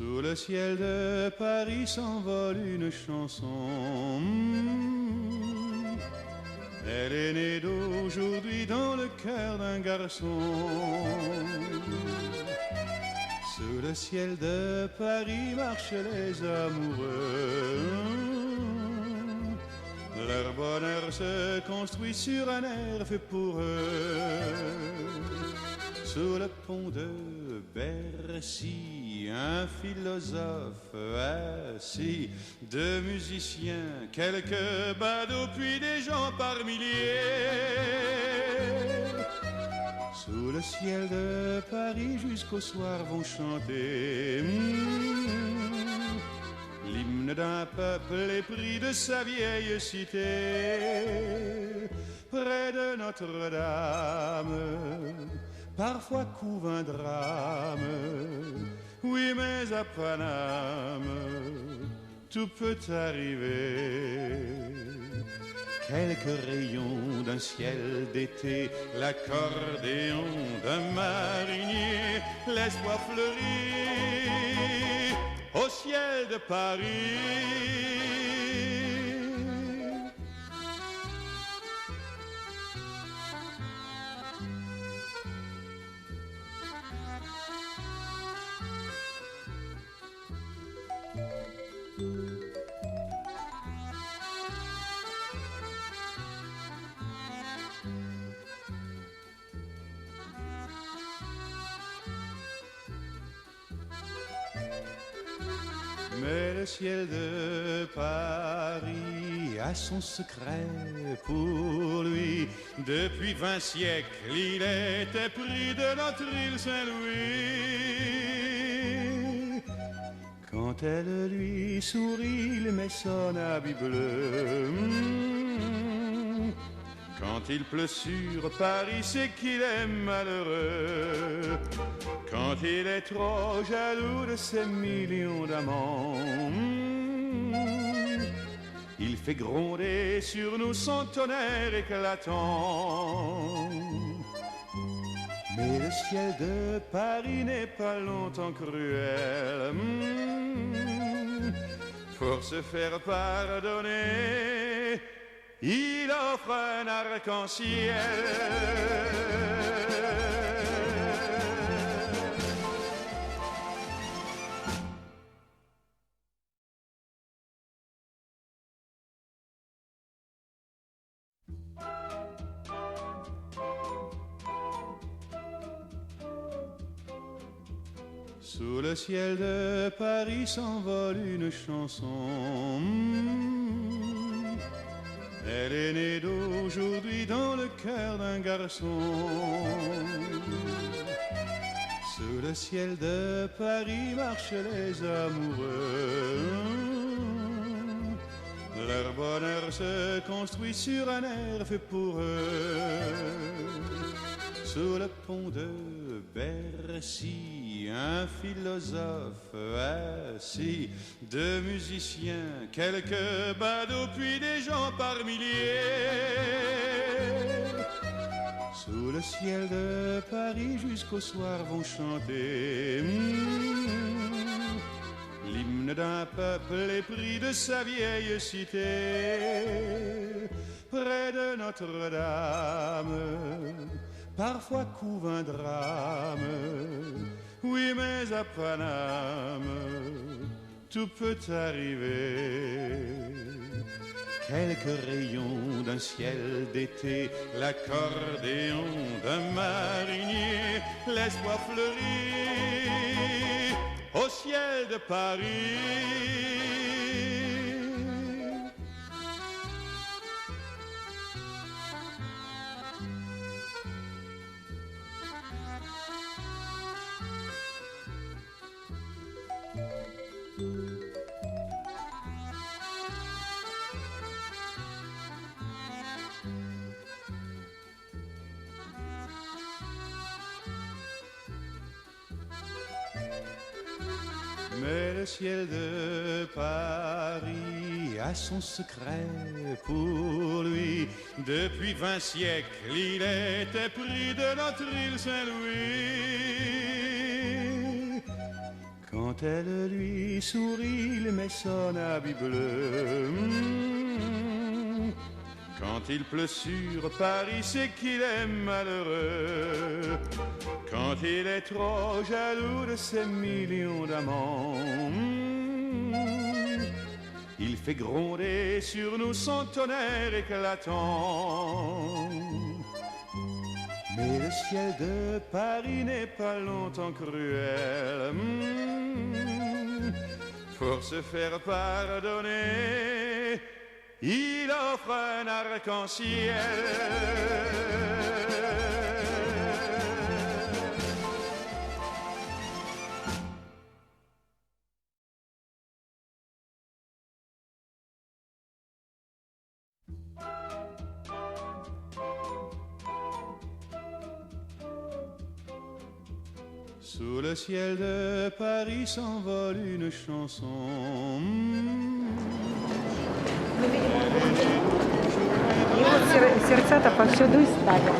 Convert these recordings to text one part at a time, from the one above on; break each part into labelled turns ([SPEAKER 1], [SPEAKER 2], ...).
[SPEAKER 1] Sous le ciel de Paris s'envole une chanson. Elle est née d'aujourd'hui dans le cœur d'un garçon. Sous le ciel de Paris marchent les amoureux. Leur bonheur se construit sur un air fait pour eux. Sous le pont de Bercy, un philosophe assis, deux musiciens, quelques badauds, puis des gens par milliers. Sous le ciel de Paris jusqu'au soir vont chanter l'hymne d'un peuple épris de sa vieille cité. Près de Notre-Dame, parfois couve un drame, oui mais à Paname, tout peut arriver. Quelques rayons d'un ciel d'été, l'accordéon d'un marinier, l'espoir fleurit au ciel de Paris. Mais le ciel de Paris a son secret pour lui. Depuis 20 siècles, il était pris de notre île Saint-Louis. Quand elle lui sourit, il met son habit bleu. Quand il pleut sur Paris, c'est qu'il est malheureux. Quand il est trop jaloux de ses millions d'amants, il fait gronder sur nous son tonnerre éclatant. Mais le ciel de Paris n'est pas longtemps cruel. Pour se faire pardonner, il offre un arc-en-ciel. Sous le ciel de Paris s'envole une chanson. Elle est née d'aujourd'hui dans le cœur d'un garçon. Sous le ciel de Paris marchent les amoureux. Leur bonheur se construit sur un air fait pour eux. Sous le pont de Bercy, un philosophe assis, deux musiciens, quelques badauds, puis des gens par milliers. Sous le ciel de Paris jusqu'au soir vont chanter l'hymne d'un peuple épris de sa vieille cité. Près de Notre-Dame, parfois couve un drame, oui mais à Paname, tout peut arriver. Quelques rayons d'un ciel d'été, l'accordéon d'un marinier, l'espoir fleurit au ciel de Paris. Mais le ciel de Paris a son secret pour lui. Depuis 20 siècles, il était pris de notre île Saint-Louis. Quand elle lui sourit, il met son habit bleu. Quand il pleut sur Paris, c'est qu'il est malheureux. Quand il est trop jaloux de ses millions d'amants, il fait gronder sur nous son tonnerre éclatant. Mais le ciel de Paris n'est pas longtemps cruel. Pour se faire pardonner, il offre un arc-en-ciel. Sous le ciel de Paris s'envole une chanson.
[SPEAKER 2] Сердца-то повсюду стали.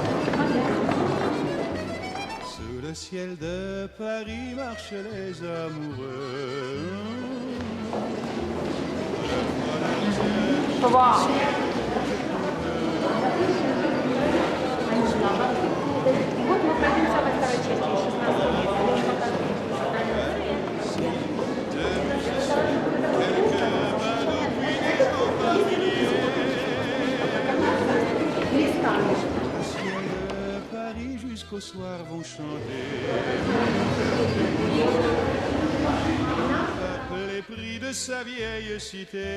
[SPEAKER 1] Sous le ciel de Paris marchent les amoureux.
[SPEAKER 2] Вот мы пойдем самой второй части,
[SPEAKER 1] 16. Jusqu'au soir vont chanter. Les prix de sa vieille cité,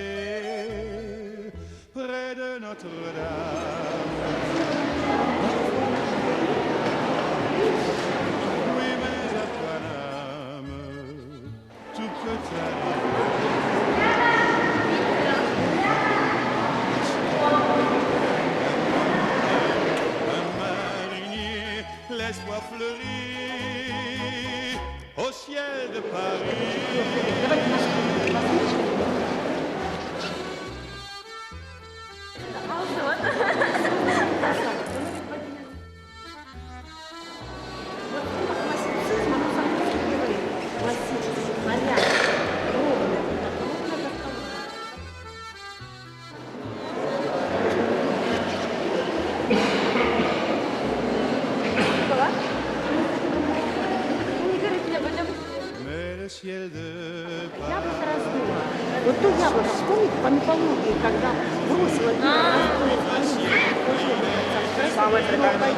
[SPEAKER 1] près de Notre-Dame. Oui, mais à Paname, tout peut arriver. L'espoir fleurit au ciel de Paris. Ciel de
[SPEAKER 2] яблоко раздуло. Вот то яблоко, вспомните по мифологии, когда бросила самое прекрасное.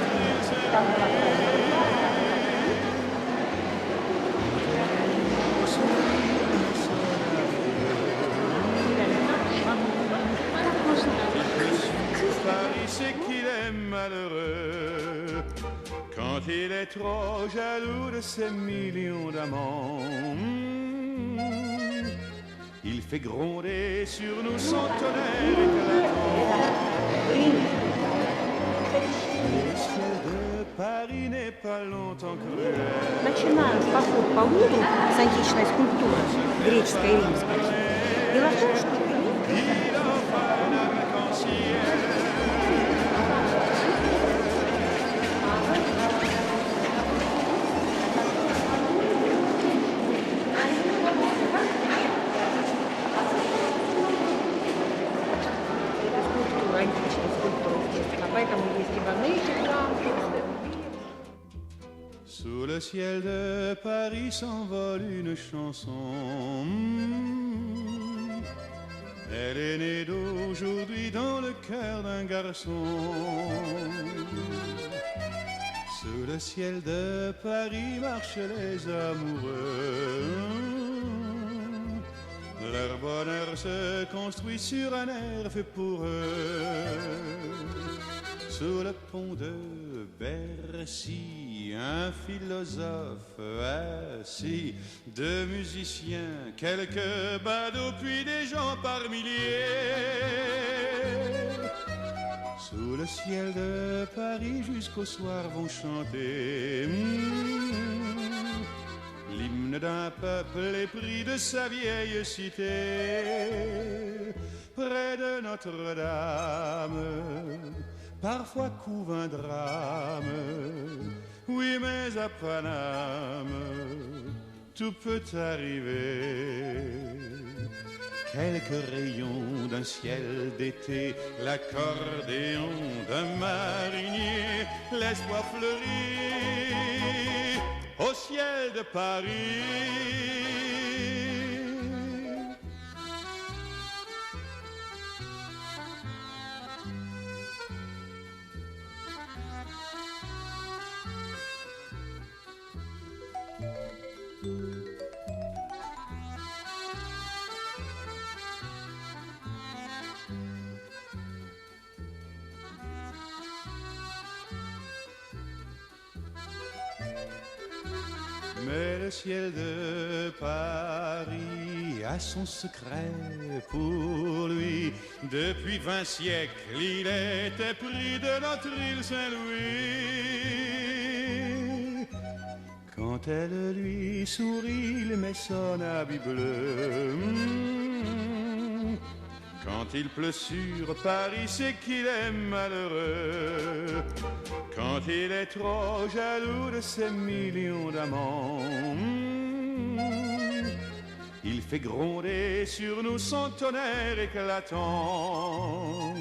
[SPEAKER 1] Paris, c'est qu'il est malheureux. Quand il est trop jaloux de ses millions d'amants, il fait gronder sur nous son tonnerre éclatant. Le ciel de Paris n'est pas longtemps cruel.
[SPEAKER 2] Начинаем поход по Лувру с античной скульптуры, греческой и римской. Дело в том, что
[SPEAKER 1] Il offre un arc-en-ciel. Sous le ciel de Paris s'envole une chanson. Elle est née d'aujourd'hui dans le cœur d'un garçon. Sous le ciel de Paris marchent les amoureux. Leur bonheur se construit sur un air fait pour eux. Sous le pont de Bercy, un philosophe assis, deux musiciens, quelques badauds, puis des gens par milliers. Sous le ciel de Paris, jusqu'au soir vont chanter l'hymne d'un peuple épris de sa vieille cité. Près de Notre-Dame, parfois couve un drame. Oui, mais à Paname, tout peut arriver. Quelques rayons d'un ciel d'été, l'accordéon d'un marinier, l'espoir fleurit au ciel de Paris. Mais le ciel de Paris a son secret pour lui. Depuis 20 siècles, il était pris de notre île Saint-Louis. Quand elle lui sourit, il met son habit bleu. Quand il pleut sur Paris, c'est qu'il est malheureux. Quand il est trop jaloux de ses millions d'amants, il fait gronder sur nous son tonnerre éclatant.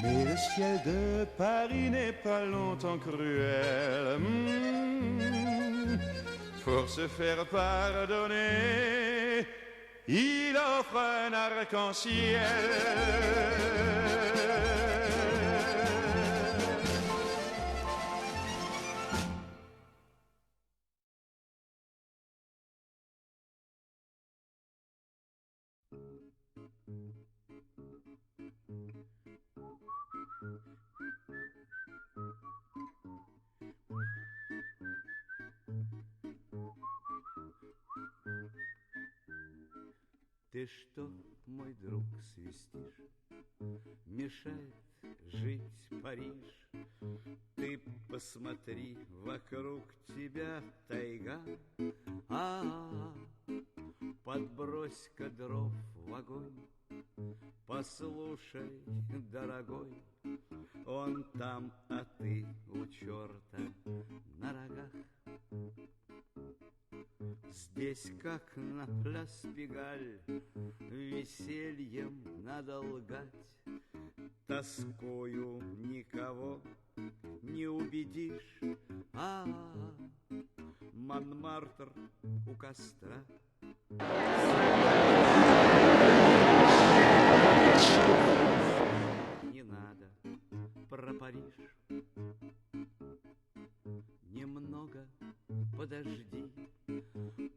[SPEAKER 1] Mais le ciel de Paris n'est pas longtemps cruel. Pour se faire pardonner, il offre un arc-en-ciel.
[SPEAKER 3] Ты что, мой друг, свистишь? Мешает жить Париж. Ты посмотри, вокруг тебя тайга. Подбрось-ка дров в огонь. Послушай, дорогой, он там, а ты у черта на рогах. Здесь, как на пляс Пегаль, весельем надо лгать. Тоскою никого не убедишь. Монмартр у костра. Не надо про Париж. Немного подожди.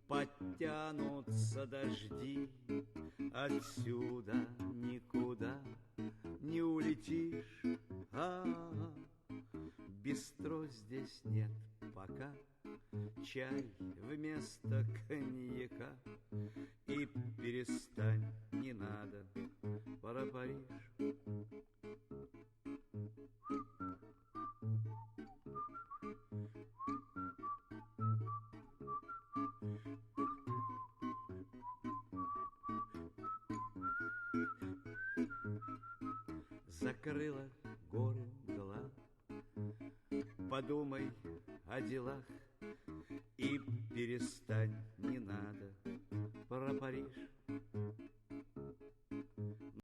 [SPEAKER 3] Подтянутся дожди, отсюда никуда не улетишь. Бистро здесь нет пока, чай вместо коньяка. И перестань, не надо про Париж. Закрыла горы мгла. Подумай о делах и перестань, не надо про Париж.